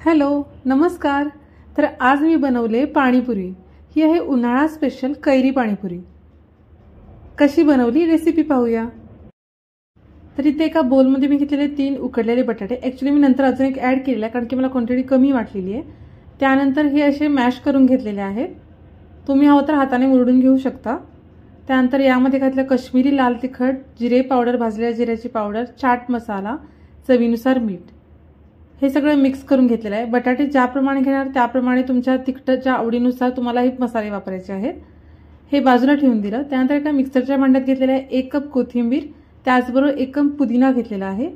Hello नमस्कार। तर आज मी बनवले पाणीपुरी। ही आहे उन्हाळा स्पेशल कैरी पाणीपुरी। कशी बनवली रेसिपी पाहूया। तर इथे एका बोल मध्ये मी घेतलेले 3 उकडलेले बटाटे। ॲक्च्युअली मी नंतर अजून एक ॲड केलेला कारण की मला क्वांटिटी कमी वाटलेली आहे। त्यानंतर हे असे मॅश करून घेतलेले आहेत। तुम्ही हवं तर हाताने मुरडून घेऊ शकता। त्यानंतर यामध्ये घातलं काश्मीरी लाल तिखट, जिरे पावडर, भाजलेल्या जिऱ्याची पावडर, चाट मसाला, चवीनुसार मीठ। हे सगळं मिक्स करून घेतलेलं आहे। बटाटे ज्याप्रमाणे घेणार त्याप्रमाणे तुमच्या तिखटाच्या आवडीनुसार तुम्हाला हे मसाले वापरायचे आहेत। हे बाजूला ठेवून दिलं। त्यानंतर एका मिक्सरच्या भांड्यात घेतलेला आहे 1 कप कोथिंबीर, त्याचबरोबर 1 कप पुदिना घेतलेला आहे।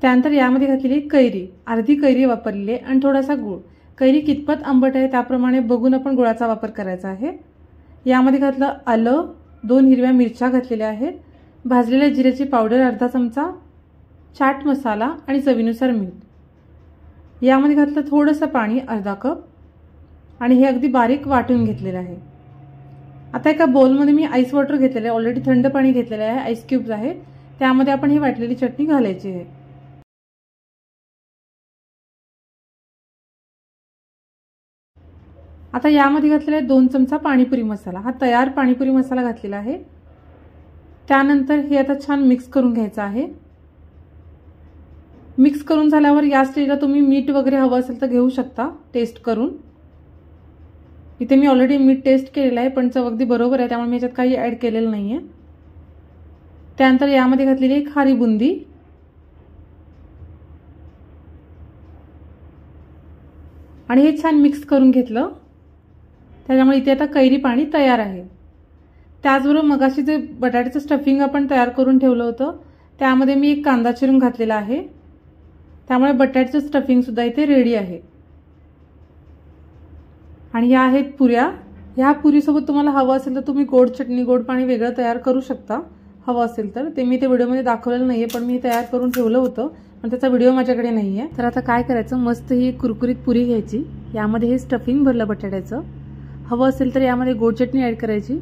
त्यानंतर यामध्ये घातलेली कैरी, अर्धी कैरी वापरलेली आहे आणि थोडासा गूळ। कैरी कितपत आंबट आहे त्याप्रमाणे बघून आपण गुळाचा वापर करायचा आहे। यामध्ये घातलं आलं, 2 हिरव्या मिरच्या घातलेल्या आहेत, भाजलेल्या जिऱ्याची पावडर अर्धा चमचा, चाट मसाला आणि चवीनुसार मीठ। यामध्ये घातलं थोडंसं पाणी अर्धा कप आणि हे अगदी बारीक वाटून घेतलेलं आहे। आता एका बाउलमध्ये मी आईस वॉटर घेतलेलं आहे, ऑलरेडी थंड पाणी घेतलेलं आहे, आईस क्यूब्स आहेत। त्यामध्ये आपण ही वाटलेली चटणी घालायची आहे। आता यामध्ये घातलेला आहे 2 चमचा पाणीपुरी मसाला। हा तयार पाणीपुरी मसाला घातलेला आहे। त्यानंतर हे आता छान मिक्स करून घ्यायचं आहे। मिक्स करून झाल्यावर या स्टेजला तुम्ही मीठ वगैरे हवं असेल तर घेऊ शकता टेस्ट करून। इथे मी ऑलरेडी मीठ टेस्ट केलेलं आहे पण चव अगदी बरोबर आहे, त्यामुळे मी याच्यात काही ॲड केलेलं नाहीये। त्यानंतर यामध्ये घातलेली आहे खारी बुंदी आणि हे छान मिक्स करून घेतलं। त्याच्यामुळे इथे आता कैरी पाणी तयार आहे। त्याचबरोबर मगाशी जे बटाट्याचं स्टफिंग आपण तयार करून ठेवलं होतं त्यामध्ये मी एक कांदा चिरून घातलेला आहे, त्यामुळे बटाट्याचं स्टफिंग सुद्धा इथे रेडी आहे। आणि या आहेत पुऱ्या। ह्या पुरीसोबत तुम्हाला हवं असेल तर तुम्ही गोड चटणी, गोड पाणी वेगळं तयार करू शकता हवं असेल तर। ते मी ते व्हिडिओमध्ये दाखवलेलं नाहीये पण मी तयार करून ठेवलं होतं पण त्याचा व्हिडिओ माझ्याकडे नाहीये। तर आता काय करायचं, मस्त ही कुरकुरीत पुरी घ्यायची, यामध्ये हे स्टफिंग भरलं बटाट्याचं। हवं असेल तर यामध्ये गोड चटणी ॲड करायची,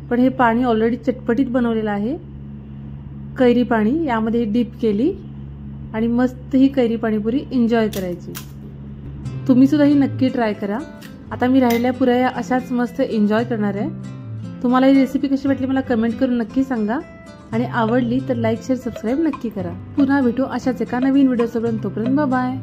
पण हे पाणी ऑलरेडी चटपटीत बनवलेलं आहे, कैरी पाणी, यामध्ये डीप केली आणि मस्त ही कैरी पाणीपुरी एन्जॉय करायची। तुम्ही सुद्धा ही नक्की ट्राय करा। आता मी राहिल्या पुऱ्या अशाच मस्त एन्जॉय करणार आहे। तुम्हाला ही रेसिपी कशी वाटली मला कमेंट करून नक्की सांगा आणि आवडली तर लाईक शेअर सबस्क्राईब नक्की करा। पुन्हा भेटू अशाच एका नवीन व्हिडिओसोबत, तोपर्यंत बाय बाय।